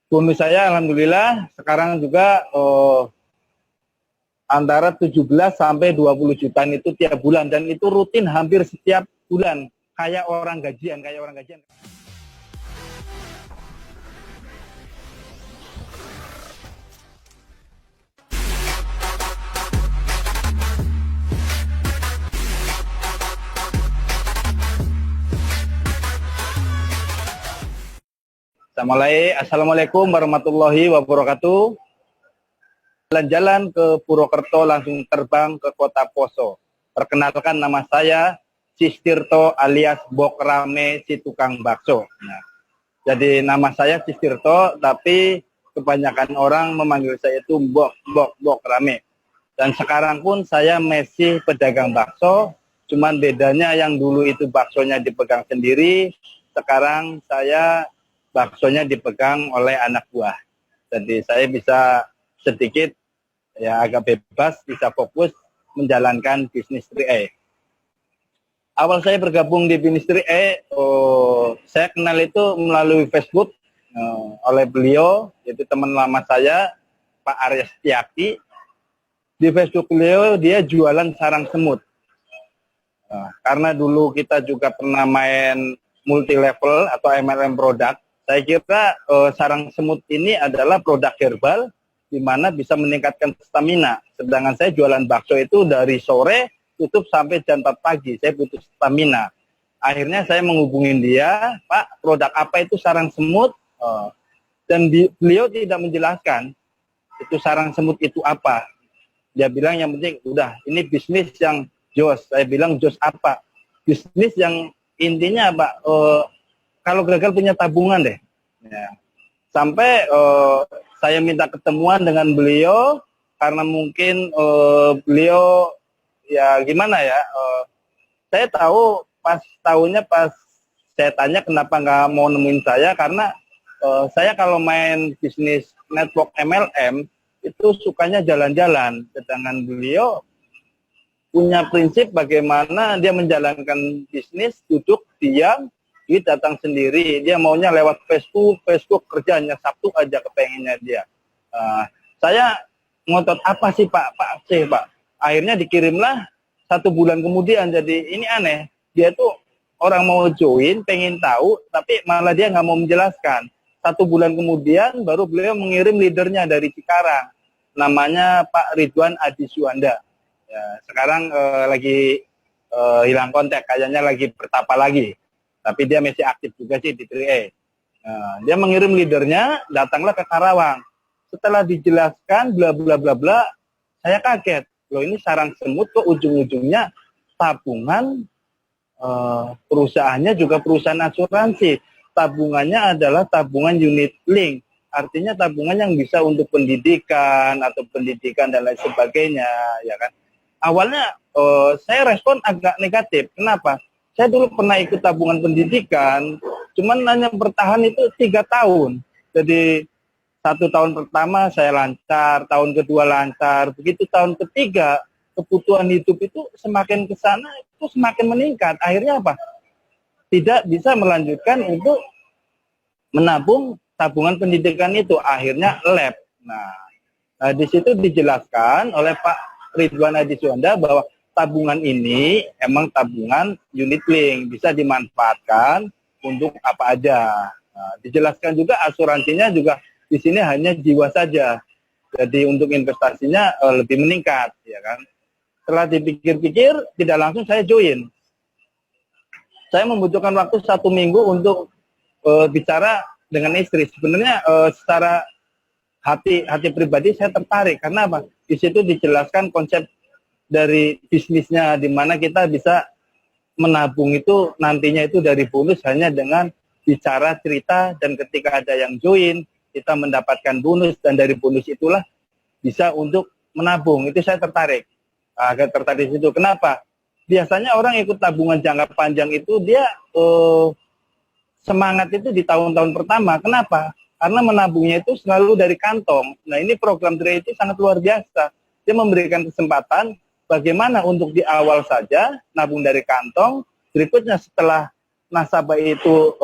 Bonus saya alhamdulillah sekarang juga antara 17 sampai 20 jutaan itu tiap bulan, dan itu rutin hampir setiap bulan, kayak orang gajian. Assalamualaikum warahmatullahi wabarakatuh. Jalan-jalan ke Purwokerto langsung terbang ke Kota Poso. Perkenalkan, nama saya Cistirto alias Bok Rame si tukang bakso. Nah, jadi nama saya Cistirto, tapi kebanyakan orang memanggil saya itu Bok Rame. Dan sekarang pun saya masih pedagang bakso, cuman bedanya yang dulu itu baksonya dipegang sendiri, sekarang saya baksonya dipegang oleh anak buah. Jadi saya bisa sedikit ya agak bebas, bisa fokus menjalankan bisnis 3E. Awal saya bergabung di bisnis 3E, saya kenal itu melalui Facebook oleh beliau, yaitu teman lama saya, Pak Arya Setiaki. Di Facebook beliau dia jualan sarang semut. Karena dulu kita juga pernah main multi level atau MLM produk, saya kira sarang semut ini adalah produk herbal di mana bisa meningkatkan stamina. Sedangkan saya jualan bakso itu dari sore tutup sampai jam 4 pagi. Saya butuh stamina. Akhirnya saya menghubungin dia, Pak, produk apa itu sarang semut? Dan beliau tidak menjelaskan itu sarang semut itu apa. Dia bilang yang penting udah ini bisnis yang jos. Saya bilang jos apa? Bisnis yang intinya Pak, kalau gagal punya tabungan deh. Ya. Sampai saya minta ketemuan dengan beliau karena mungkin beliau ya gimana ya. Saya tahu pas saya tanya kenapa nggak mau nemuin saya, karena saya kalau main bisnis network MLM itu sukanya jalan-jalan. Sedangkan beliau punya prinsip bagaimana dia menjalankan bisnis, duduk diam, dia datang sendiri, dia maunya lewat Facebook kerjanya Sabtu aja kepengennya dia. Saya ngotot apa sih Pak? Akhirnya dikirimlah 1 bulan kemudian. Jadi ini aneh, dia tuh orang mau join, pengen tahu, tapi malah dia nggak mau menjelaskan. 1 bulan kemudian baru beliau mengirim leadernya dari Cikarang, namanya Pak Ridwan Adi Suanda. Ya, sekarang lagi hilang kontak, kayaknya lagi bertapa lagi. Tapi dia masih aktif juga sih di 3E. Dia mengirim leadernya, datanglah ke Karawang. Setelah dijelaskan bla bla bla bla, saya kaget. Loh, ini sarang semut kok ujung-ujungnya tabungan, perusahaannya juga perusahaan asuransi. Tabungannya adalah tabungan unit link. Artinya tabungan yang bisa untuk pendidikan atau pendidikan dan lain sebagainya, ya kan. Awalnya saya respon agak negatif. Kenapa? Saya dulu pernah ikut tabungan pendidikan, cuman hanya bertahan itu 3 tahun. Jadi 1 tahun pertama saya lancar, tahun kedua lancar, begitu tahun ketiga kebutuhan hidup itu semakin ke sana itu semakin meningkat. Akhirnya apa? Tidak bisa melanjutkan untuk menabung tabungan pendidikan itu, akhirnya lab. Nah, di situ dijelaskan oleh Pak Ridwan Adi Suanda bahwa tabungan ini emang tabungan unit link, bisa dimanfaatkan untuk apa aja. Nah, dijelaskan juga asuransinya juga di sini hanya jiwa saja. Jadi untuk investasinya lebih meningkat, ya kan. Setelah dipikir-pikir, tidak langsung saya join. Saya membutuhkan waktu 1 minggu untuk bicara dengan istri. Sebenarnya secara hati pribadi saya tertarik, karena apa? Di situ dijelaskan konsep dari bisnisnya, di mana kita bisa menabung itu nantinya itu dari bonus hanya dengan bicara cerita, dan ketika ada yang join kita mendapatkan bonus, dan dari bonus itulah bisa untuk menabung. Itu saya tertarik, agak tertarik itu. Kenapa? Biasanya orang ikut tabungan jangka panjang itu dia semangat itu di tahun-tahun pertama. Kenapa? Karena menabungnya itu selalu dari kantong. Nah, ini program 3 itu sangat luar biasa. Dia memberikan kesempatan bagaimana untuk di awal saja nabung dari kantong, berikutnya setelah nasabah itu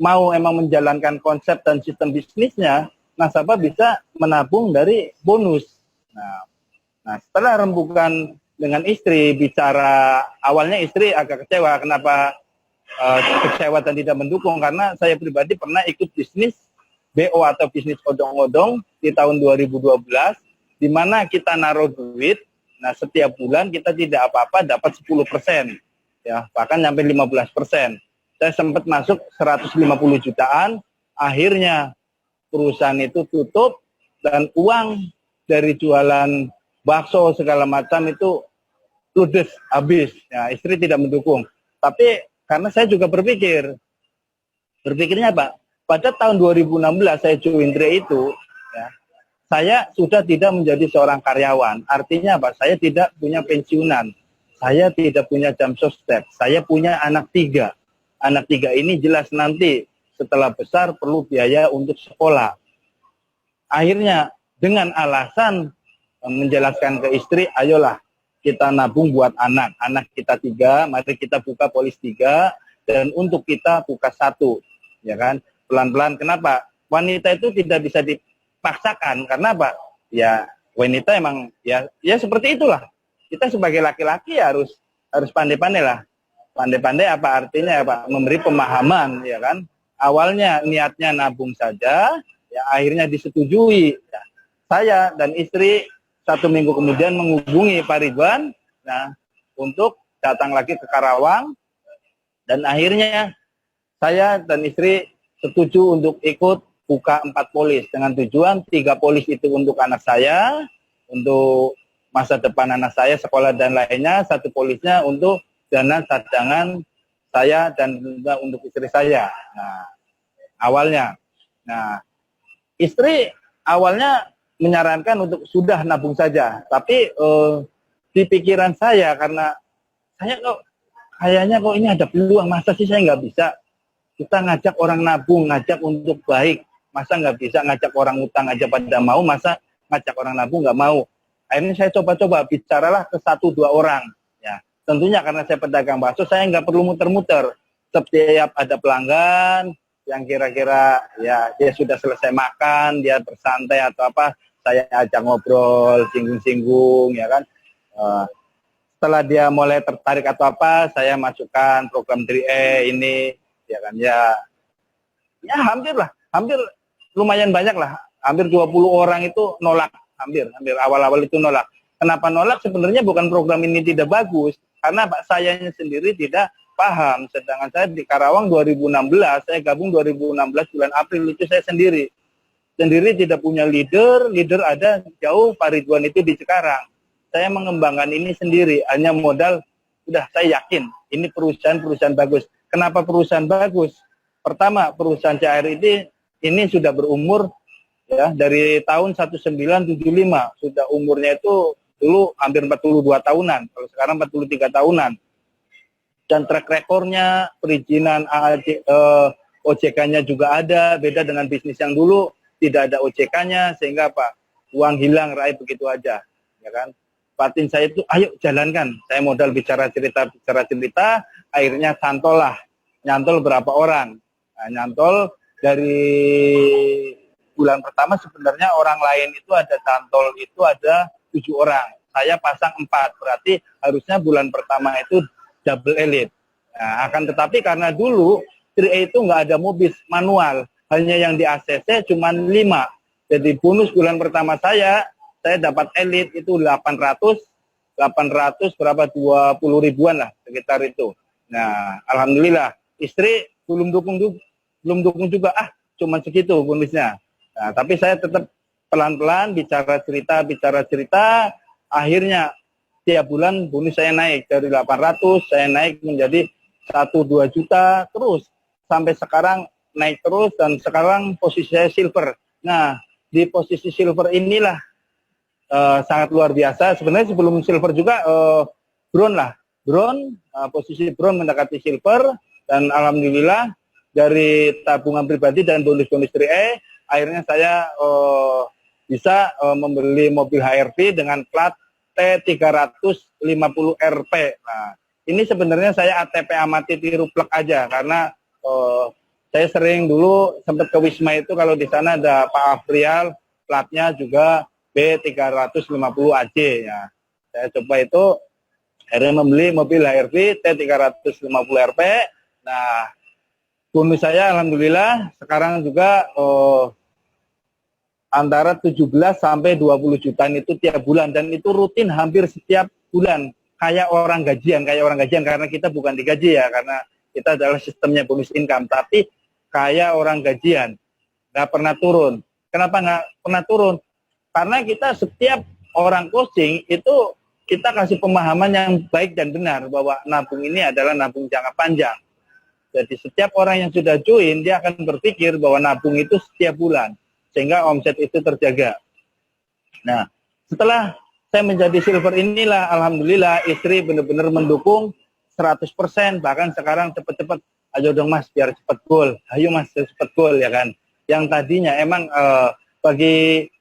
mau emang menjalankan konsep dan sistem bisnisnya, nasabah bisa menabung dari bonus. Nah, setelah rembukan dengan istri, bicara awalnya istri agak kecewa. Kenapa kecewa dan tidak mendukung? Karena saya pribadi pernah ikut bisnis BO atau bisnis odong-odong di tahun 2012, di mana kita naruh duit, nah setiap bulan kita tidak apa-apa dapat 10%, ya bahkan sampai 15%. Saya sempat masuk 150 jutaan, akhirnya perusahaan itu tutup dan uang dari jualan bakso segala macam itu ludes habis. Ya, istri tidak mendukung. Tapi karena saya juga berpikirnya Pak, pada tahun 2016 saya join Tri itu, ya, saya sudah tidak menjadi seorang karyawan. Artinya apa? Saya tidak punya pensiunan. Saya tidak punya jam sostek. Saya punya anak 3. Anak 3 ini jelas nanti setelah besar perlu biaya untuk sekolah. Akhirnya dengan alasan menjelaskan ke istri, ayolah kita nabung buat anak. Anak kita 3, mari kita buka polis 3, dan untuk kita buka 1. Ya kan? Pelan-pelan. Kenapa? Wanita itu tidak bisa dipaksakan. Karena apa? Ya wanita emang ya seperti itulah. Kita sebagai laki-laki harus pandai-pandai lah. Pandai-pandai apa artinya Pak? Memberi pemahaman, ya kan? Awalnya niatnya nabung saja, ya akhirnya disetujui. Ya. Saya dan istri 1 minggu kemudian menghubungi Pak Ridwan, nah untuk datang lagi ke Karawang, dan akhirnya saya dan istri setuju untuk ikut buka 4 polis dengan tujuan 3 polis itu untuk anak saya, untuk masa depan anak saya, sekolah dan lainnya, 1 polisnya untuk dana cadangan saya dan juga untuk istri saya. Nah, awalnya. Nah, istri awalnya menyarankan untuk sudah nabung saja. Tapi di pikiran saya, karena saya kayaknya ini ada peluang, masa sih saya nggak bisa? Kita ngajak orang nabung, ngajak untuk baik. Masa nggak bisa ngajak orang utang aja pada mau, masa ngajak orang nabung nggak mau? Akhirnya saya coba-coba, bicaralah ke 1-2 orang. Ya, tentunya karena saya pedagang bakso, saya nggak perlu muter-muter. Setiap ada pelanggan yang kira-kira ya dia sudah selesai makan, dia bersantai atau apa, saya ajak ngobrol, singgung-singgung, ya kan. Setelah dia mulai tertarik atau apa, saya masukkan program 3E ini, ya kan, ya hampir lumayan banyak lah, hampir 20 orang itu nolak, hampir awal-awal itu nolak. Kenapa nolak? Sebenarnya bukan program ini tidak bagus, karena Pak sayanya sendiri tidak paham. Sedangkan saya di Karawang 2016, saya gabung 2016 bulan April itu saya sendiri tidak punya leader ada jauh, Pak Ridwan itu di Cikarang. Saya mengembangkan ini sendiri, hanya modal, udah saya yakin ini perusahaan bagus. Kenapa perusahaan bagus? Pertama, perusahaan CAR ini sudah berumur ya dari tahun 1975, sudah umurnya itu dulu hampir 42 tahunan, kalau sekarang 43 tahunan. Dan track recordnya, perizinan OJK-nya juga ada, beda dengan bisnis yang dulu tidak ada OJK-nya, sehingga Pak uang hilang raib begitu aja, ya kan? Batin saya itu, ayo jalankan. Saya modal bicara cerita, akhirnya nyantol berapa orang? Nah, nyantol dari bulan pertama sebenarnya orang lain itu ada cantol itu ada 7 orang. Saya pasang 4, berarti harusnya bulan pertama itu double elite. Nah, akan tetapi karena dulu 3A itu nggak ada mobil manual, hanya yang di ACC cuma 5. Jadi bonus bulan pertama saya dapat elite itu 800 berapa 20 ribuan lah sekitar itu. Nah, alhamdulillah istri belum dukung juga, cuma segitu bonusnya. Nah, tapi saya tetap pelan-pelan bicara cerita, akhirnya tiap bulan bonus saya naik dari 800, saya naik menjadi 1-2 juta, terus sampai sekarang naik terus, dan sekarang posisi saya silver. Nah, di posisi silver inilah sangat luar biasa. Sebenarnya sebelum silver juga bronze, posisi bronze mendekati silver, dan alhamdulillah dari tabungan pribadi dan bonus-bonus 3E, akhirnya saya bisa membeli mobil HRV dengan plat T350 RP. Nah, ini sebenarnya saya ATP amati tiru plek aja, karena Saya sering dulu sempat ke Wisma itu, kalau di sana ada Pak Afrial, platnya juga B350AJ ya. Saya coba itu, akhirnya membeli mobil HRV T350RP. Nah, bonus saya alhamdulillah sekarang juga antara 17 sampai 20 jutaan itu tiap bulan, dan itu rutin hampir setiap bulan, kayak orang gajian karena kita bukan digaji ya, karena kita adalah sistemnya bonus income, tapi kayak orang gajian, nggak pernah turun. Kenapa nggak pernah turun? Karena kita setiap orang coaching itu kita kasih pemahaman yang baik dan benar bahwa nabung ini adalah nabung jangka panjang. Jadi setiap orang yang sudah join, dia akan berpikir bahwa nabung itu setiap bulan, sehingga omset itu terjaga. Nah, setelah saya menjadi silver inilah, alhamdulillah istri benar-benar mendukung 100%, bahkan sekarang cepat-cepat, ayo dong mas, biar cepat goal, ayo mas, cepat goal ya kan. Yang tadinya emang bagi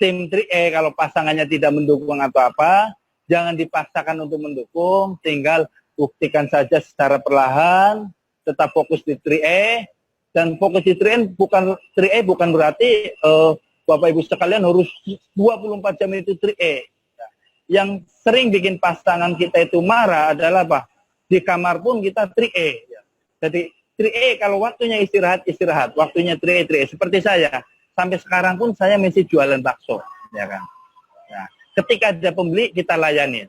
tim 3E, kalau pasangannya tidak mendukung atau apa, jangan dipaksakan untuk mendukung, tinggal buktikan saja secara perlahan, tetap fokus di 3E, dan fokus di 3E bukan berarti Bapak Ibu sekalian harus 24 jam itu 3E. Yang sering bikin pasangan kita itu marah adalah apa? Di kamar pun kita 3E. Jadi 3E kalau waktunya istirahat, waktunya 3E. Seperti saya, sampai sekarang pun saya masih jualan bakso, ya kan. Nah, ketika ada pembeli kita layani.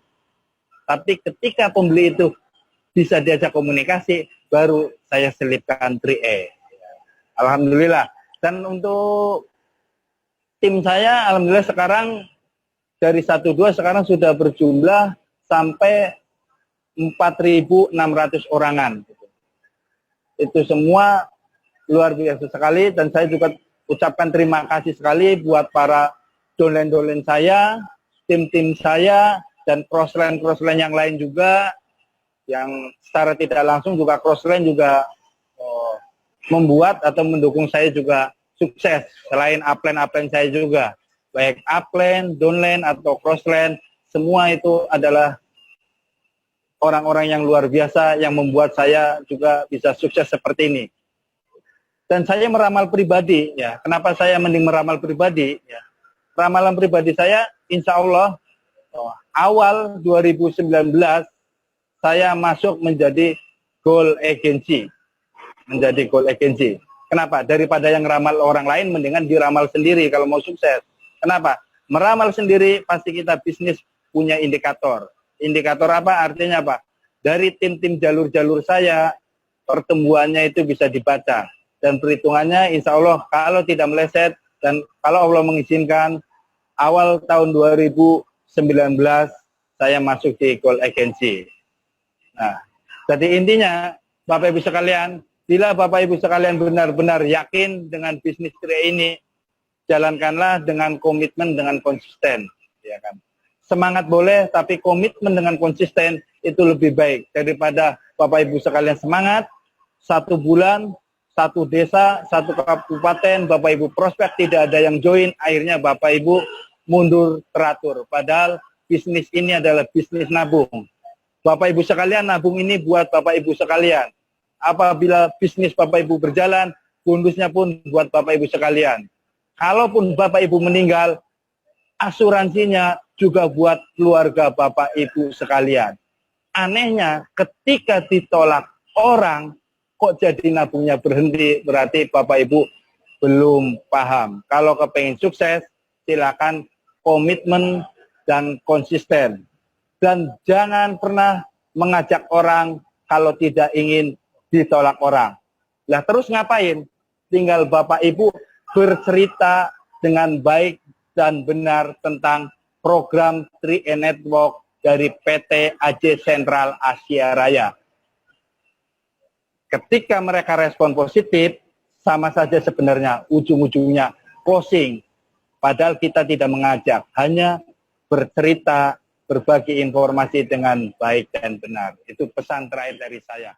Tapi ketika pembeli itu bisa diajak komunikasi, baru saya selipkan 3E. Alhamdulillah. Dan untuk tim saya, alhamdulillah sekarang dari 1-2 sekarang sudah berjumlah sampai 4.600 orangan. Itu semua luar biasa sekali, dan saya juga ucapkan terima kasih sekali buat para dolen-dolen saya, tim-tim saya, dan crossline yang lain juga, yang secara tidak langsung juga crossline juga membuat atau mendukung saya juga sukses. Selain upline saya juga, baik upline, downline atau crossline, semua itu adalah orang-orang yang luar biasa yang membuat saya juga bisa sukses seperti ini. Dan saya meramal pribadi, ya. Kenapa saya mending meramal pribadi? Ya. Ramalan pribadi saya, insya Allah, awal 2019, saya masuk menjadi goal agency. Kenapa? Daripada yang ramal orang lain, mendingan diramal sendiri kalau mau sukses. Kenapa? Meramal sendiri, pasti kita bisnis punya indikator. Indikator apa? Artinya apa? Dari tim-tim jalur-jalur saya, pertumbuhannya itu bisa dibaca. Dan perhitungannya insya Allah kalau tidak meleset, dan kalau Allah mengizinkan, awal tahun 2019 saya masuk di Goal Agency. Nah, jadi intinya Bapak Ibu sekalian, bila Bapak Ibu sekalian benar-benar yakin dengan bisnis ini, jalankanlah dengan komitmen, dengan konsisten, ya kan. Semangat boleh, tapi komitmen dengan konsisten itu lebih baik daripada Bapak Ibu sekalian semangat 1 bulan, 1 desa, 1 kabupaten, Bapak Ibu prospek tidak ada yang join, akhirnya Bapak Ibu mundur teratur. Padahal bisnis ini adalah bisnis nabung. Bapak Ibu sekalian, nabung ini buat Bapak Ibu sekalian. Apabila bisnis Bapak Ibu berjalan, bonusnya pun buat Bapak Ibu sekalian. Kalaupun Bapak Ibu meninggal, asuransinya juga buat keluarga Bapak Ibu sekalian. Anehnya, ketika ditolak orang, kok jadi nabungnya berhenti, berarti Bapak Ibu belum paham. Kalau kepengen sukses, silakan komitmen dan konsisten. Dan jangan pernah mengajak orang kalau tidak ingin ditolak orang. Lah terus ngapain? Tinggal Bapak Ibu bercerita dengan baik dan benar tentang program 3E Network dari PT AJ Sentral Asia Raya. Ketika mereka respon positif, sama saja sebenarnya ujung-ujungnya closing. Padahal kita tidak mengajak, hanya bercerita, berbagi informasi dengan baik dan benar. Itu pesan terakhir dari saya.